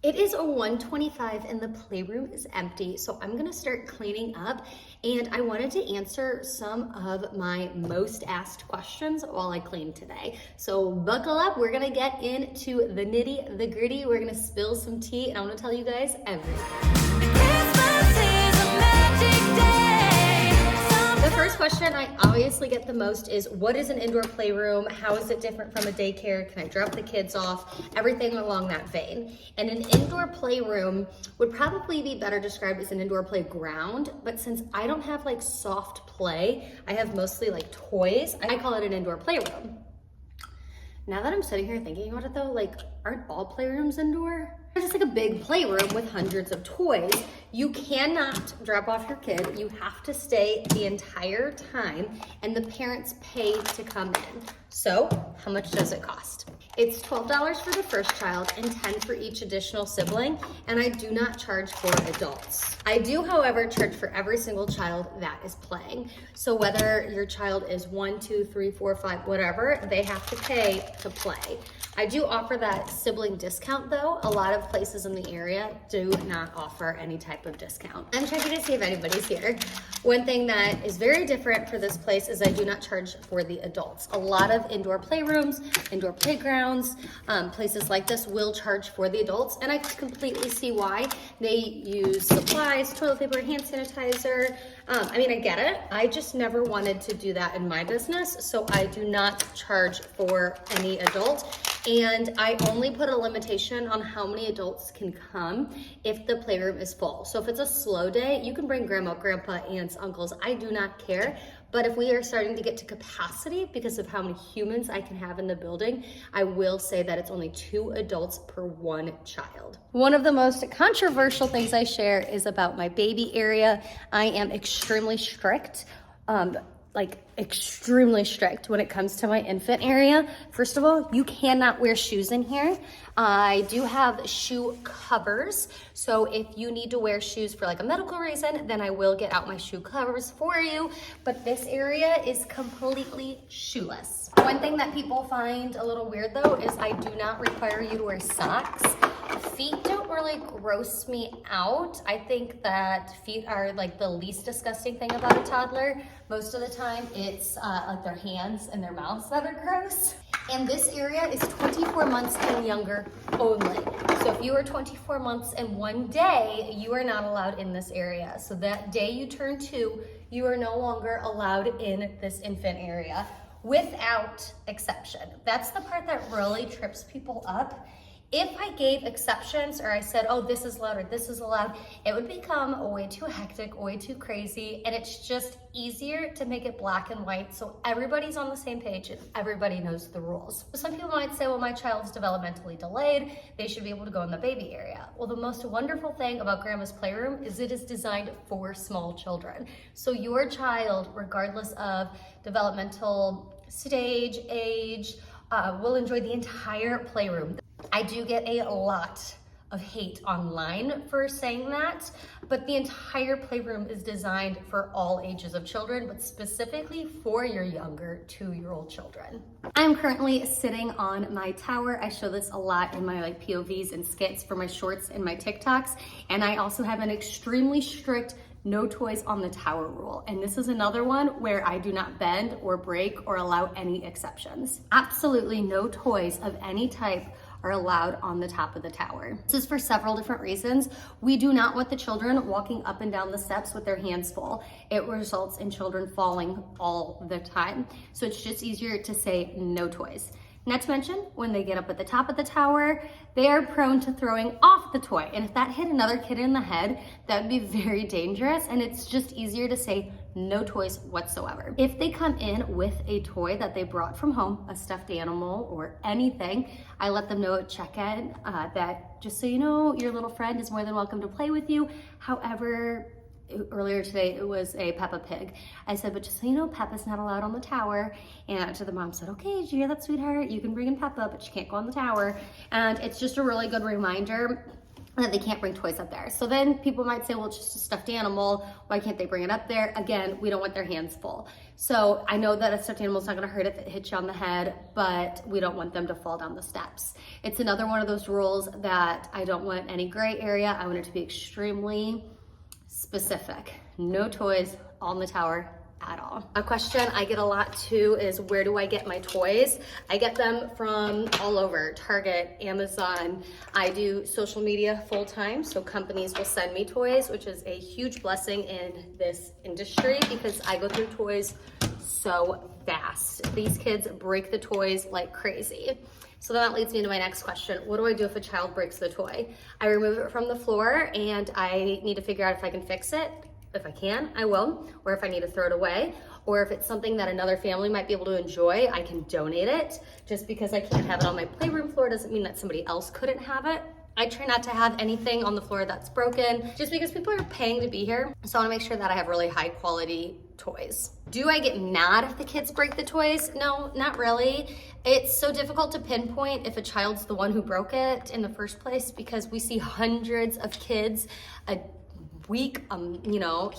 It is a 1:25 and the playroom is empty, so I'm gonna start cleaning up, and I wanted to answer some of my most asked questions while I clean today. So buckle up, we're gonna get into the nitty, the gritty, we're gonna spill some tea, and I'm gonna tell you guys everything. The first question I obviously get the most is, what is an indoor playroom? How is it different from a daycare? Can I drop the kids off? Everything along that vein. And an indoor playroom would probably be better described as an indoor playground, but since I don't have like soft play, I have mostly like toys, I call it an indoor playroom. Now that I'm sitting here thinking about it though, like, aren't all playrooms indoor? It's just like a big playroom with hundreds of toys. You cannot drop off your kid. You have to stay the entire time, and the parents pay to come in. So how much does it cost? It's $12 for the first child and $10 for each additional sibling, and I do not charge for adults. I do, however, charge for every single child that is playing. So whether your child is 1, 2, 3, 4, 5, whatever, they have to pay to play. I do offer that sibling discount though. A lot of places in the area do not offer any type of discount. I'm checking to see if anybody's here. One thing that is very different for this place is I do not charge for the adults. A lot of indoor playrooms, indoor playgrounds, places like this will charge for the adults, and I completely see why. They use supplies, toilet paper, hand sanitizer. I mean, I get it. I just never wanted to do that in my business, so I do not charge for any adult. And I only put a limitation on how many adults can come if the playroom is full. So if it's a slow day, you can bring grandma, grandpa, aunts, uncles. I do not care. But if we are starting to get to capacity because of how many humans I can have in the building, I will say that it's only 2 adults per 1 child. One of the most controversial things I share is about my baby area. I am extremely strict. Extremely strict when it comes to my infant area. First of all, you cannot wear shoes in here. I do have shoe covers, so if you need to wear shoes for like a medical reason, then I will get out my shoe covers for you, but this area is completely shoeless. One thing that people find a little weird though is I do not require you to wear socks. Feet don't really gross me out. I think that feet are like the least disgusting thing about a toddler. Most of the time it's like their hands and their mouths that are gross. And this area is 24 months and younger only. So if you are 24 months and 1 day, you are not allowed in this area. So that day you turn 2, you are no longer allowed in this infant area without exception. That's the part that really trips people up. If I gave exceptions or I said, oh, this is allowed or this is allowed, it would become way too hectic, way too crazy, and it's just easier to make it black and white so everybody's on the same page and everybody knows the rules. Some people might say, well, my child's developmentally delayed, they should be able to go in the baby area. Well, the most wonderful thing about Grandma's Playroom is it is designed for small children. So your child, regardless of developmental stage, age, will enjoy the entire playroom. I do get a lot of hate online for saying that, but the entire playroom is designed for all ages of children, but specifically for your younger 2-year-old children. I'm currently sitting on my tower. I show this a lot in my POVs and skits for my shorts and my TikToks, and I also have an extremely strict no toys on the tower rule. And this is another one where I do not bend or break or allow any exceptions. Absolutely no toys of any type are allowed on the top of the tower. This is for several different reasons. We do not want the children walking up and down the steps with their hands full. It results in children falling all the time. So it's just easier to say no toys. Not to mention, when they get up at the top of the tower, they are prone to throwing off the toy. And if that hit another kid in the head, that would be very dangerous. And it's just easier to say no toys whatsoever. If they come in with a toy that they brought from home, a stuffed animal or anything, I let them know at check-in that just so you know, your little friend is more than welcome to play with you. However, earlier today it was a Peppa Pig. I said, but just so you know, Peppa's not allowed on the tower. And to the mom said, okay, did you hear that, sweetheart? You can bring in Peppa, but she can't go on the tower. And it's just a really good reminder. that they can't bring toys up there. So then people might say, well, it's just a stuffed animal. Why can't they bring it up there? Again, we don't want their hands full. So I know that a stuffed animal is not gonna hurt if it hits you on the head, but we don't want them to fall down the steps. It's another one of those rules that I don't want any gray area. I want it to be extremely specific. No toys on the tower at all. A question I get a lot too is, where do I get my toys? I get them from all over, Target, Amazon. I do social media full time, so companies will send me toys, which is a huge blessing in this industry because I go through toys so fast. These kids break the toys like crazy. So that leads me to my next question. What do I do if a child breaks the toy? I remove it from the floor and I need to figure out if I can fix it. If I can, I will, or if I need to throw it away, or if it's something that another family might be able to enjoy, I can donate it. Just because I can't have it on my playroom floor doesn't mean that somebody else couldn't have it. I try not to have anything on the floor that's broken, just because people are paying to be here. So I wanna make sure that I have really high quality toys. Do I get mad if the kids break the toys? No, not really. It's so difficult to pinpoint if a child's the one who broke it in the first place because we see hundreds of kids a week,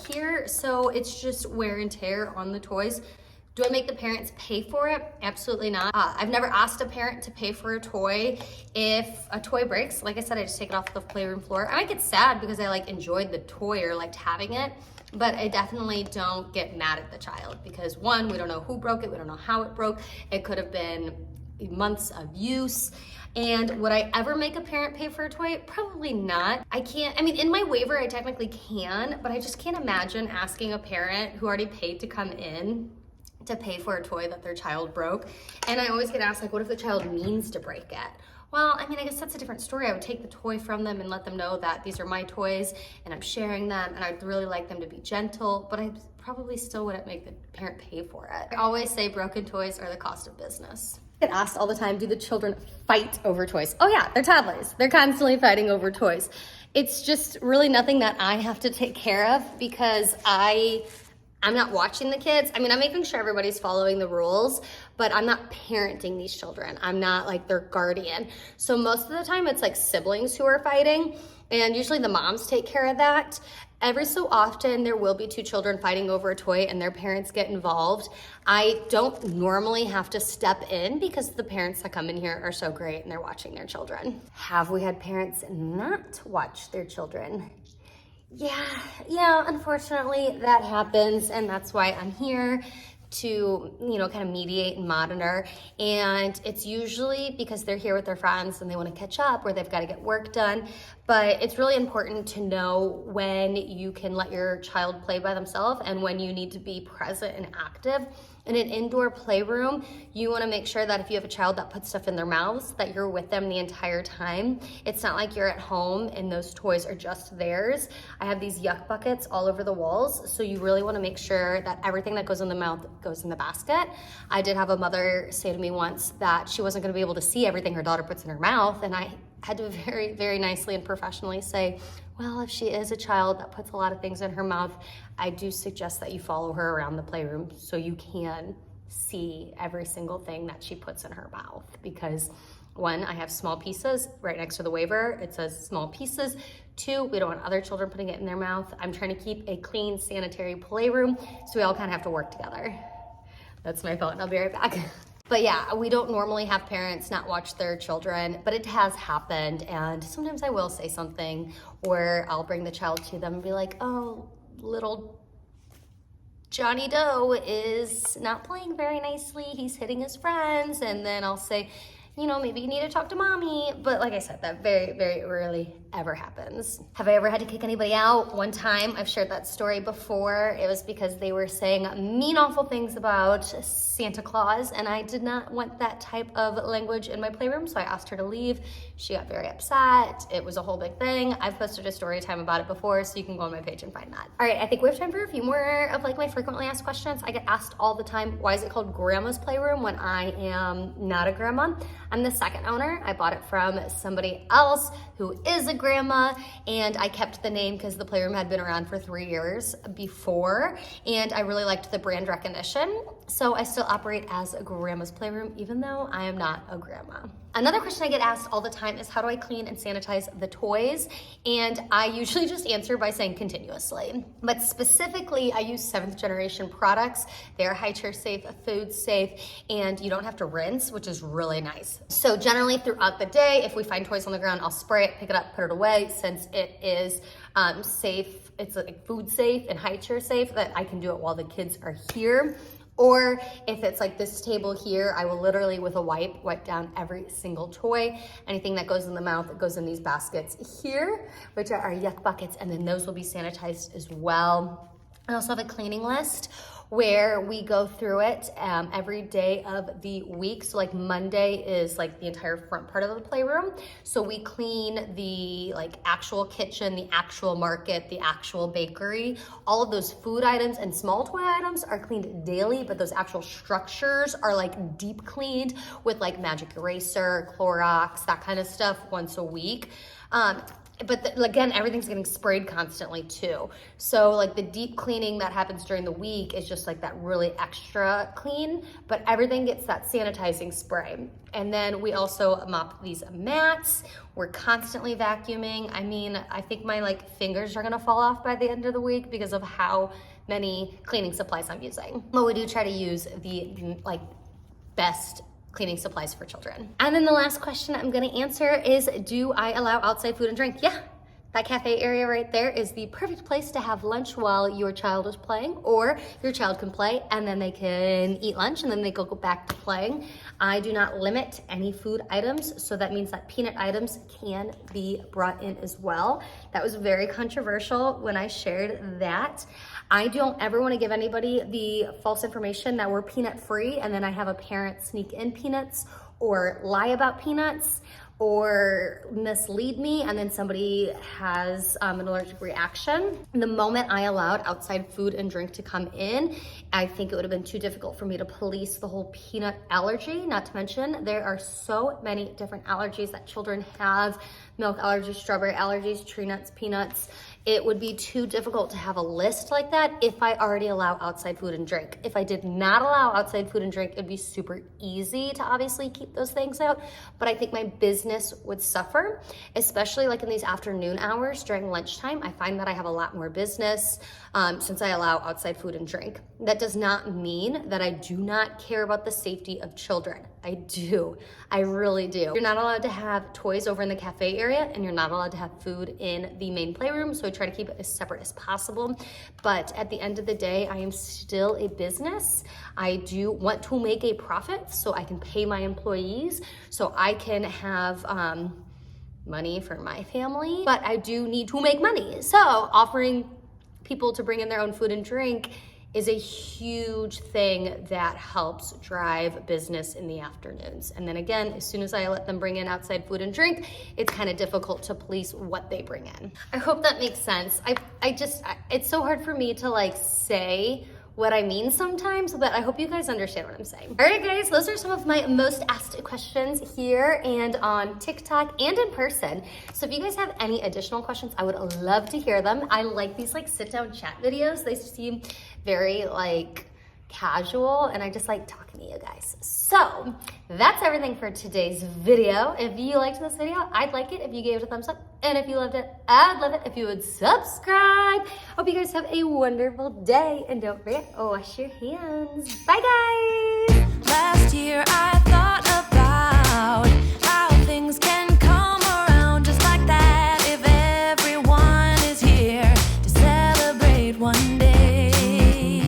here. So it's just wear and tear on the toys. Do I make the parents pay for it? Absolutely not. I've never asked a parent to pay for a toy. If a toy breaks, like I said, I just take it off the playroom floor. I might get sad because I enjoyed the toy or liked having it, but I definitely don't get mad at the child because one, we don't know who broke it. We don't know how it broke. It could have been months of use. And would I ever make a parent pay for a toy? Probably not. In my waiver, I technically can, but I just can't imagine asking a parent who already paid to come in to pay for a toy that their child broke. And I always get asked, what if the child means to break it? Well, I guess that's a different story. I would take the toy from them and let them know that these are my toys and I'm sharing them and I'd really like them to be gentle, but I probably still wouldn't make the parent pay for it. I always say broken toys are the cost of business. I get asked all the time, do the children fight over toys? Oh yeah, they're toddlers. They're constantly fighting over toys. It's just really nothing that I have to take care of because I'm not watching the kids. I'm making sure everybody's following the rules, but I'm not parenting these children. I'm not their guardian. So most of the time it's siblings who are fighting, and usually the moms take care of that. Every so often there will be two children fighting over a toy and their parents get involved. I don't normally have to step in because the parents that come in here are so great and they're watching their children. Have we had parents not watch their children? Yeah, unfortunately that happens, and that's why I'm here to, kind of mediate and monitor. And it's usually because they're here with their friends and they want to catch up or they've got to get work done. But it's really important to know when you can let your child play by themselves and when you need to be present and active. In an indoor playroom, you want to make sure that if you have a child that puts stuff in their mouths, that you're with them the entire time. It's not like you're at home and those toys are just theirs. I have these yuck buckets all over the walls, so you really want to make sure that everything that goes in the mouth goes in the basket. I did have a mother say to me once that she wasn't going to be able to see everything her daughter puts in her mouth, and I had to very, very nicely and professionally say, well, if she is a child that puts a lot of things in her mouth, I do suggest that you follow her around the playroom so you can see every single thing that she puts in her mouth. Because one, I have small pieces right next to the waiver. It says small pieces. Two, we don't want other children putting it in their mouth. I'm trying to keep a clean, sanitary playroom, so we all kind of have to work together. That's my phone. I'll be right back. But yeah, we don't normally have parents not watch their children, but it has happened. And sometimes I will say something, or I'll bring the child to them and be like, oh, little Johnny Doe is not playing very nicely. He's hitting his friends. And then I'll say, maybe you need to talk to mommy. But like I said, that very, very rarely ever happens. Have I ever had to kick anybody out? One time, I've shared that story before. It was because they were saying mean, awful things about Santa Claus, and I did not want that type of language in my playroom, so I asked her to leave. She got very upset. It was a whole big thing. I've posted a story time about it before, so you can go on my page and find that. All right, I think we have time for a few more of my frequently asked questions. I get asked all the time, why is it called Grandma's Playroom when I am not a grandma? I'm the second owner. I bought it from somebody else who is a grandma, and I kept the name because the playroom had been around for 3 years before, and I really liked the brand recognition. So I still operate as a Grandma's Playroom, even though I am not a grandma. Another question I get asked all the time is how do I clean and sanitize the toys? And I usually just answer by saying continuously. But specifically, I use 7th generation products. They're high chair safe, food safe, and you don't have to rinse, which is really nice. So generally throughout the day, if we find toys on the ground, I'll spray it, pick it up, put it away. Since it is safe, it's like food safe and high chair safe, that I can do it while the kids are here. Or if it's like this table here, I will literally with a wipe down every single toy. Anything that goes in the mouth, it goes in these baskets here, which are our yuck buckets, and then those will be sanitized as well. I also have a cleaning list where we go through it every day of the week. So like Monday is like the entire front part of the playroom. So we clean the like actual kitchen, the actual market, the actual bakery. All of those food items and small toy items are cleaned daily, but those actual structures are like deep cleaned with like magic eraser, Clorox, that kind of stuff once a week. But again, everything's getting sprayed constantly too. So like the deep cleaning that happens during the week is just like that really extra clean, but everything gets that sanitizing spray. And then we also mop these mats. We're constantly vacuuming. I mean, I think my like fingers are gonna fall off by the end of the week because of how many cleaning supplies I'm using. But we do try to use the like best cleaning supplies for children. And then the last question I'm gonna answer is, do I allow outside food and drink? Yeah, that cafe area right there is the perfect place to have lunch while your child is playing, or your child can play and then they can eat lunch and then they go back to playing. I do not limit any food items, so that means that peanut items can be brought in as well. That was very controversial when I shared that. I don't ever want to give anybody the false information that we're peanut free and then I have a parent sneak in peanuts or lie about peanuts or mislead me and then somebody has an allergic reaction. The moment I allowed outside food and drink to come in, I think it would have been too difficult for me to police the whole peanut allergy. Not to mention, there are so many different allergies that children have: milk allergies, strawberry allergies, tree nuts, peanuts. It would be too difficult to have a list like that if I already allow outside food and drink. If I did not allow outside food and drink, it'd be super easy to obviously keep those things out, but I think my business would suffer, especially like in these afternoon hours during lunchtime. I find that I have a lot more business since I allow outside food and drink. That does not mean that I do not care about the safety of children. I do, I really do. You're not allowed to have toys over in the cafe area and you're not allowed to have food in the main playroom, so I try to keep it as separate as possible. But at the end of the day, I am still a business. I do want to make a profit so I can pay my employees, so I can have money for my family, but I do need to make money. So offering people to bring in their own food and drink is a huge thing that helps drive business in the afternoons. And then again, as soon as I let them bring in outside food and drink, it's kind of difficult to police what they bring in. I hope that makes sense. It's so hard for me to like say what I mean sometimes, but I hope you guys understand what I'm saying. All right, guys, those are some of my most asked questions here and on TikTok and in person. So if you guys have any additional questions, I would love to hear them. I like these like sit down chat videos. They seem very like casual and I just like talking to you guys. So that's everything for today's video. If you liked this video, I'd like it if you gave it a thumbs up. And if you loved it, I'd love it if you would subscribe. Hope you guys have a wonderful day. And don't forget, wash your hands. Bye, guys.